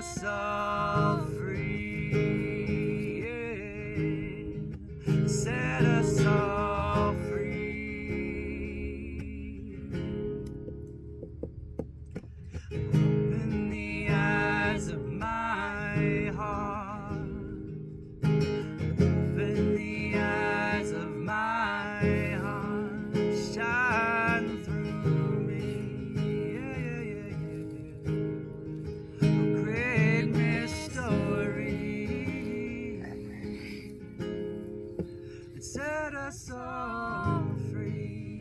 us all free. Yeah. Set us all free. Open the eyes of my heart. Open the eyes of my heart. Shine through me. Yeah, yeah, yeah, yeah, yeah. A great mystery. And set us all free.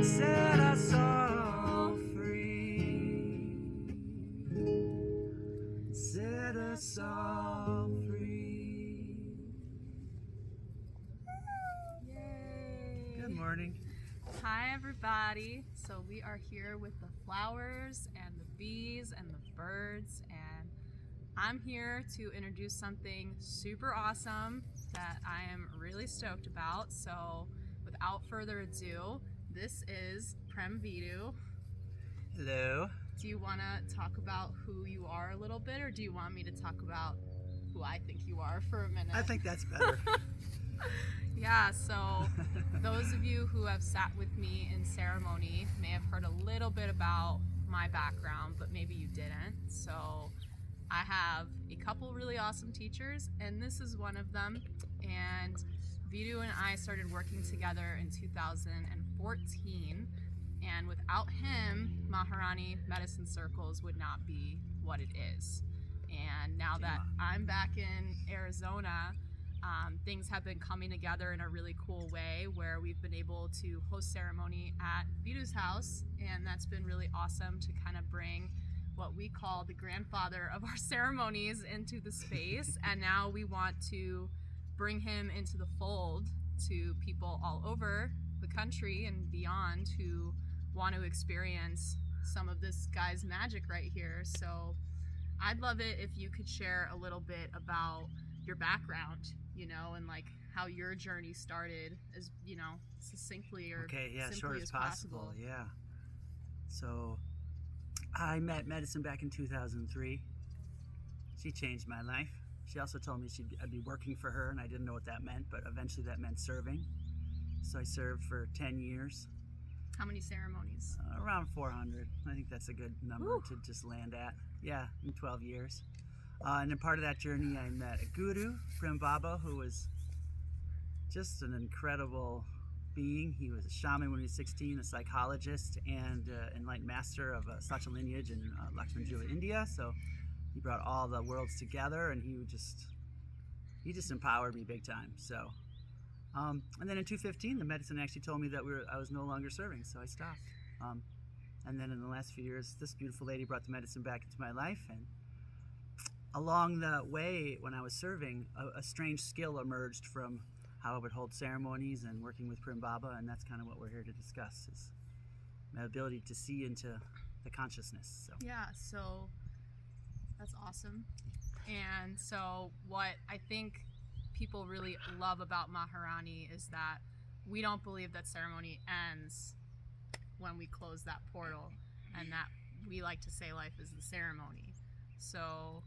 Set us all free. Set us all free. Yay! Good morning. Hi everybody. So we are here with the flowers and the bees and the birds, and I'm here to introduce something super awesome that I am really stoked about. So without further ado, this is Prem Vidu. Hello. Do you want to talk about who you are a little bit, or do you want me to talk about who I think you are for a minute? I think that's better. Yeah, so those of you who have sat with me in ceremony may have heard a little bit about my background, but maybe you didn't. So I have a couple really awesome teachers, and this is one of them. And Vidu and I started working together in 2014. And without him, Maharani Medicine Circles would not be what it is. And now that I'm back in Arizona, things have been coming together in a really cool way where we've been able to host ceremony at Vidu's house, and that's been really awesome to kind of bring what we call the grandfather of our ceremonies into the space. And now we want to bring him into the fold to people all over the country and beyond who want to experience some of this guy's magic right here. So I'd love it if you could share a little bit about your background, and like how your journey started, as succinctly or simply short as possible. Yeah. So I met medicine back in 2003. She changed my life. She also told me I'd be working for her, and I didn't know what that meant, but eventually that meant serving. So I served for 10 years. How many ceremonies? Around 400. I think that's a good number to just land at. Yeah, in 12 years. And then part of that journey, I met a guru, Prem Vidu, who was just an incredible being. He was a shaman when he was 16, a psychologist, and enlightened master of psyche lineage in Lakshmanjula, India. So he brought all the worlds together, and he just empowered me big time. So. And then in 2015, the medicine actually told me that I was no longer serving, so I stopped. And then in the last few years, this beautiful lady brought the medicine back into my life, and along the way, when I was serving, a strange skill emerged from how I would hold ceremonies and working with Prem Vidu, and that's kind of what we're here to discuss, is my ability to see into the consciousness. So. Yeah, so that's awesome. And so what I think people really love about Maharani is that we don't believe that ceremony ends when we close that portal, and that we like to say life is the ceremony. So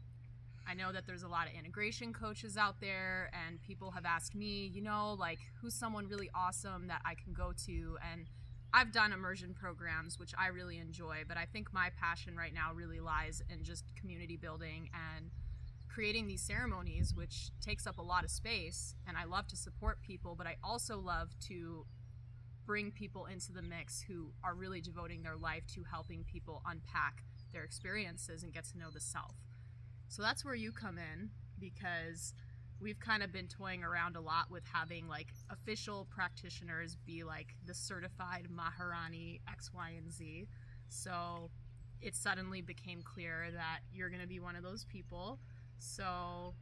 I know that there's a lot of integration coaches out there, and people have asked me, like, who's someone really awesome that I can go to? And I've done immersion programs, which I really enjoy, but I think my passion right now really lies in just community building and creating these ceremonies, which takes up a lot of space. And I love to support people, but I also love to bring people into the mix who are really devoting their life to helping people unpack their experiences and get to know the self. So that's where you come in, because we've kind of been toying around a lot with having like official practitioners be like the certified Maharani X, Y, and Z. So it suddenly became clear that you're going to be one of those people. So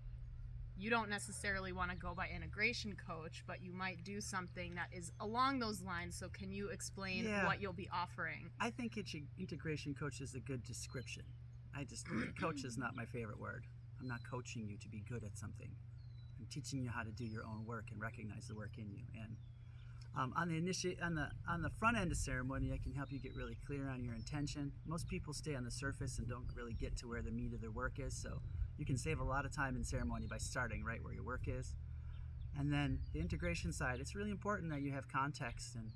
you don't necessarily want to go by integration coach, but you might do something that is along those lines. So can you explain what you'll be offering? I think integration coach is a good description. Coach is not my favorite word. I'm not coaching you to be good at something. I'm teaching you how to do your own work and recognize the work in you. And On the front end of ceremony, I can help you get really clear on your intention. Most people stay on the surface and don't really get to where the meat of their work is, so you can save a lot of time in ceremony by starting right where your work is. And then the integration side, it's really important that you have context, and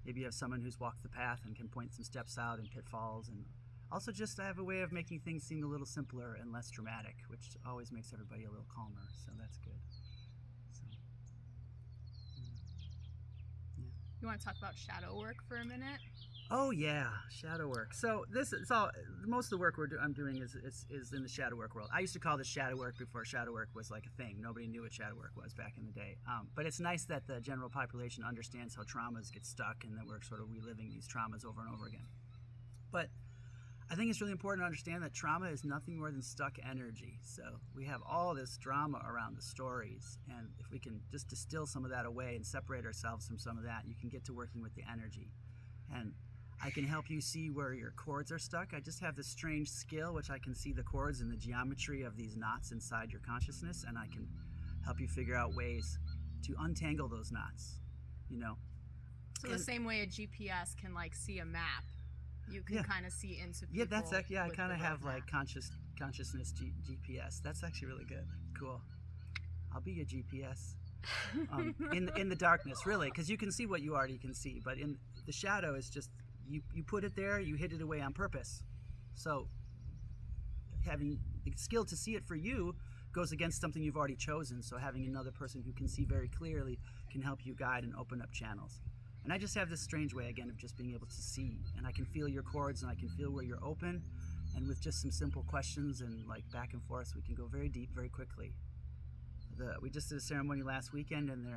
maybe you have someone who's walked the path and can point some steps out and pitfalls, and also just I have a way of making things seem a little simpler and less dramatic, which always makes everybody a little calmer, so that's good. So, yeah. You want to talk about shadow work for a minute? Oh yeah, shadow work. So this is all. Most of the work I'm doing is in the shadow work world. I used to call this shadow work before shadow work was like a thing. Nobody knew what shadow work was back in the day. But it's nice that the general population understands how traumas get stuck and that we're sort of reliving these traumas over and over again. But I think it's really important to understand that trauma is nothing more than stuck energy. So we have all this drama around the stories, and if we can just distill some of that away and separate ourselves from some of that, you can get to working with the energy. And I can help you see where your cords are stuck. I just have this strange skill which I can see the cords and the geometry of these knots inside your consciousness, and I can help you figure out ways to untangle those knots, you know. So the same way a GPS can like see a map, you can kind of see into people. Yeah, that's actually, I kind of have map. like consciousness GPS. That's actually really good. Cool. I'll be your GPS. In the darkness, really, because you can see what you already can see, but in the shadow is just you put it there, you hid it away on purpose. So having the skill to see it for you goes against something you've already chosen. So having another person who can see very clearly can help you guide and open up channels. And I just have this strange way again of just being able to see, and I can feel your chords and I can feel where you're open, and with just some simple questions and like back and forth, we can go very deep very quickly. We just did a ceremony last weekend, and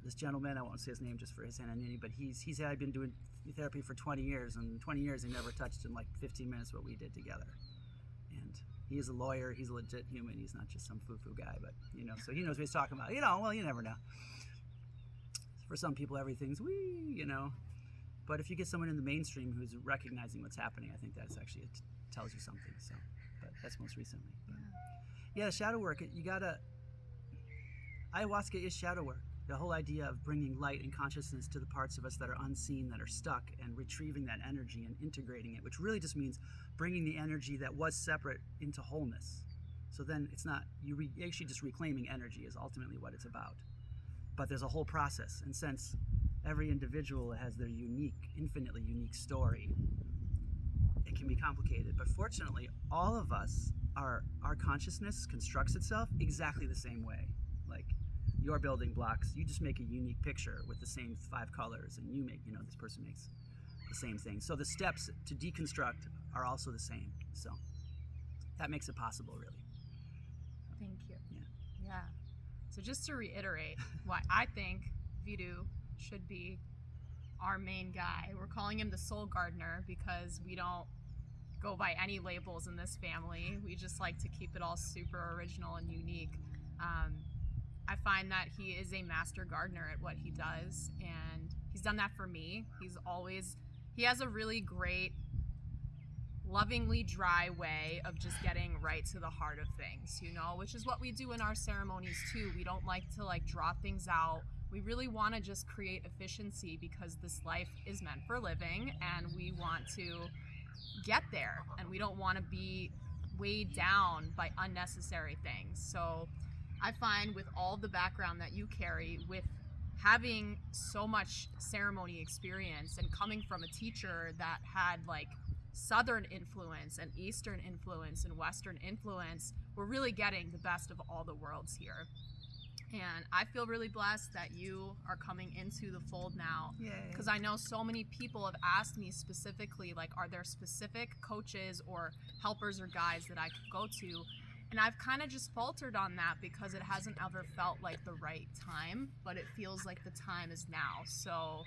this gentleman, I won't say his name just for his anonymity, but he said I'd been doing therapy for 20 years, and in 20 years he never touched in like 15 minutes what we did together. And he is a lawyer, he's a legit human, he's not just some foo-foo guy, but you know, so he knows what he's talking about. You know, well, you never know. For some people everything's wee, you know. But if you get someone in the mainstream who's recognizing what's happening, I think that's actually, it tells you something. So, but that's most recently. But, yeah, shadow work, you gotta, ayahuasca is shadow work. The whole idea of bringing light and consciousness to the parts of us that are unseen, that are stuck, and retrieving that energy and integrating it, which really just means bringing the energy that was separate into wholeness. So then it's not, actually just reclaiming energy is ultimately what it's about. But there's a whole process, and since every individual has their unique, infinitely unique story, it can be complicated. But fortunately, all of us, our consciousness constructs itself exactly the same way. Like your building blocks, you just make a unique picture with the same 5 colors, and you make, you know, this person makes the same thing. So the steps to deconstruct are also the same. So that makes it possible, really. Thank you. Yeah. So just to reiterate why I think Vidu should be our main guy. We're calling him the soul gardener because we don't go by any labels in this family. We just like to keep it all super original and unique. I find that he is a master gardener at what he does, and he's done that for me. He has a really great, lovingly dry way of just getting right to the heart of things, you know, which is what we do in our ceremonies too. We don't like to like draw things out. We really want to just create efficiency because this life is meant for living, and we want to get there, and we don't want to be weighed down by unnecessary things. So I find with all the background that you carry, with having so much ceremony experience and coming from a teacher that had like Southern influence and Eastern influence and Western influence, we're really getting the best of all the worlds here. And I feel really blessed that you are coming into the fold now, because I know so many people have asked me specifically, like, are there specific coaches or helpers or guides that I could go to? And I've kind of just faltered on that because it hasn't ever felt like the right time, but it feels like the time is now. So,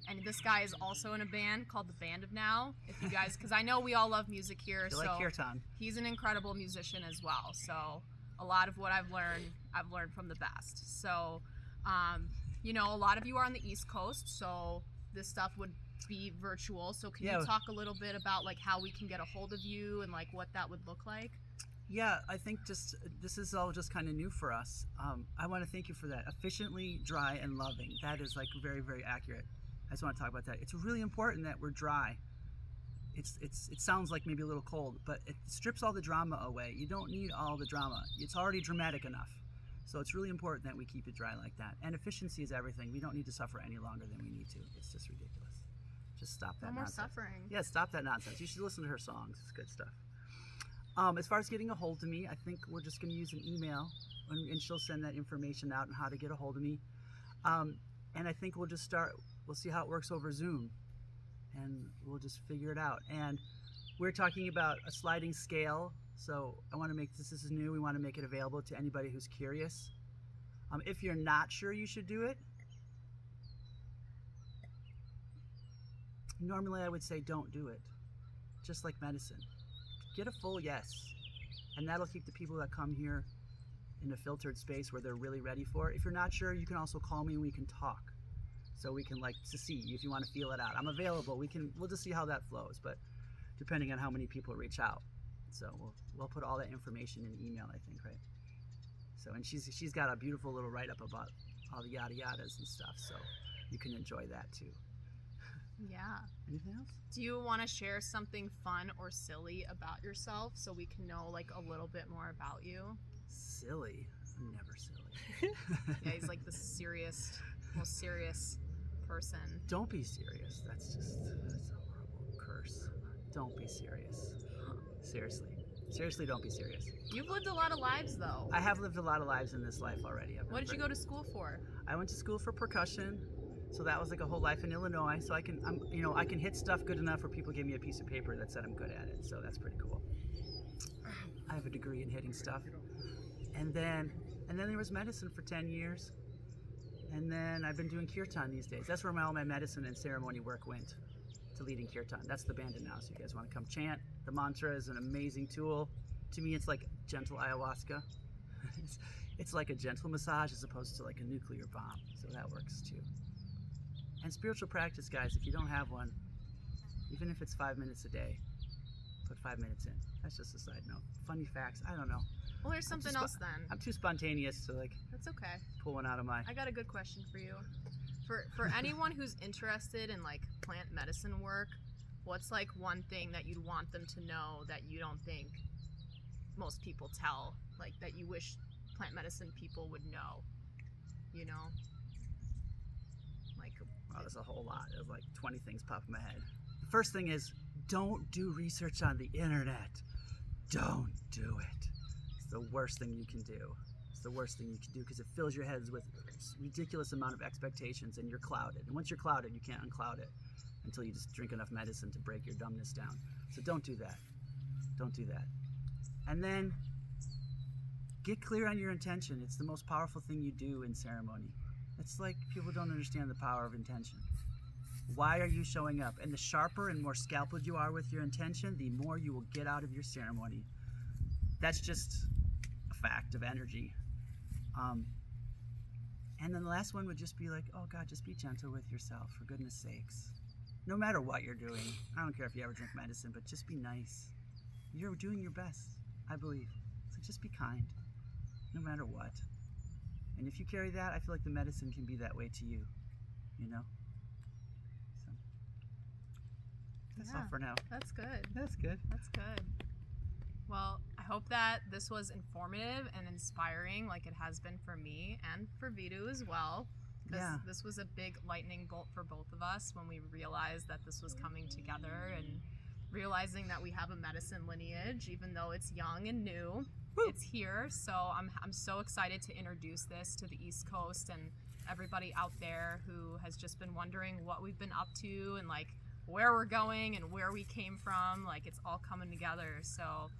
and this guy is also in a band called the Band of Now. If you guys, because I know we all love music here, You so like kirtan. he's an incredible musician as well. So a lot of what I've learned from the best. So, you know, a lot of you are on the East Coast, so this stuff would be virtual. So can you talk a little bit about like how we can get a hold of you and like what that would look like? Yeah, I think just this is all just kind of new for us. I want to thank you for that. Efficiently, dry, and loving. That is like very, very accurate. I just want to talk about that. It's really important that we're dry. It sounds like maybe a little cold, but it strips all the drama away. You don't need all the drama. It's already dramatic enough. So it's really important that we keep it dry like that. And efficiency is everything. We don't need to suffer any longer than we need to. It's just ridiculous. Just stop that No more nonsense. suffering. Yeah, stop that nonsense. You should listen to her songs. It's good stuff. As far as getting a hold of me, I think we're just going to use an email, and she'll send that information out on how to get a hold of me. And I think we'll just start. We'll see how it works over Zoom, and we'll just figure it out. And we're talking about a sliding scale, so I want to make this is new. We want to make it available to anybody who's curious. If you're not sure you should do it, normally I would say don't do it, just like medicine. Get a full yes, and that'll keep the people that come here in a filtered space where they're really ready for it. If you're not sure, you can also call me and we can talk. So we can to see if you want to feel it out. I'm available. We'll just see how that flows, but depending on how many people reach out. So we'll put all that information in email, I think, right? So, and she's got a beautiful little write-up about all the yada yadas and stuff, so you can enjoy that too. Yeah. Anything else? Do you want to share something fun or silly about yourself so we can know like a little bit more about you? Silly? I'm never silly. Yeah, he's like the most serious person. Don't be serious. That's a horrible curse. Don't be serious. Seriously, don't be serious. You've lived a lot of lives though. I have lived a lot of lives in this life already. What did you go to school for? I went to school for percussion. So that was like a whole life in Illinois. So I can hit stuff good enough where people give me a piece of paper that said I'm good at it. So that's pretty cool. I have a degree in hitting stuff. And then there was medicine for 10 years. And then I've been doing kirtan these days. That's where all my medicine and ceremony work went, to leading kirtan. That's the band now, so you guys want to come chant. The mantra is an amazing tool. To me, it's like gentle ayahuasca. It's like a gentle massage as opposed to like a nuclear bomb. So that works too. And spiritual practice, guys, if you don't have one, even if it's 5 minutes a day, put 5 minutes in. That's just a side note. Funny facts, I don't know. Well, there's something else then. I'm too spontaneous to That's okay. pull one out of my... I got a good question for you. For anyone who's interested in like plant medicine work, what's like one thing that you'd want them to know that you don't think most people tell, like that you wish plant medicine people would know, you know? Like, wow, there's a whole lot. There's like 20 things pop in my head. The first thing is, don't do research on the internet. Don't do it. It's the worst thing you can do. It's the worst thing you can do because it fills your heads with a ridiculous amount of expectations and you're clouded. And once you're clouded, you can't uncloud it until you just drink enough medicine to break your dumbness down. So don't do that. Don't do that. And then get clear on your intention. It's the most powerful thing you do in ceremony. It's like people don't understand the power of intention. Why are you showing up? And the sharper and more scalpeled you are with your intention, the more you will get out of your ceremony. That's just a fact of energy. And then the last one would just be like, oh God, just be gentle with yourself, for goodness sakes. No matter what you're doing, I don't care if you ever drink medicine, but just be nice. You're doing your best, I believe. So just be kind, no matter what. And if you carry that, I feel like the medicine can be that way to you, you know? So that's all for now. That's good. That's good. That's good. Well, I hope that this was informative and inspiring like it has been for me and for Vidu as well. Yeah. This was a big lightning bolt for both of us when we realized that this was coming together and realizing that we have a medicine lineage, even though it's young and new. Woo! It's here. So I'm so excited to introduce this to the East Coast and everybody out there who has just been wondering what we've been up to and like where we're going and where we came from. Like it's all coming together. So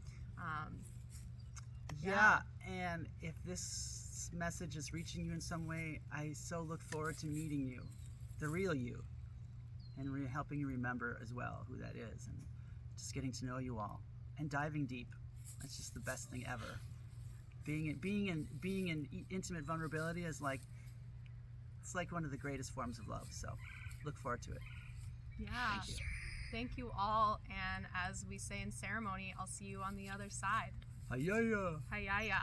yeah, and if this message is reaching you in some way, I so look forward to meeting you, the real you, and helping you remember as well who that is, and just getting to know you all and diving deep. That's just the best thing ever. Being in intimate vulnerability is like, it's like one of the greatest forms of love. So look forward to it. Yeah. Thank you. Thank you all. And as we say in ceremony, I'll see you on the other side. Hayaya. Hayaya.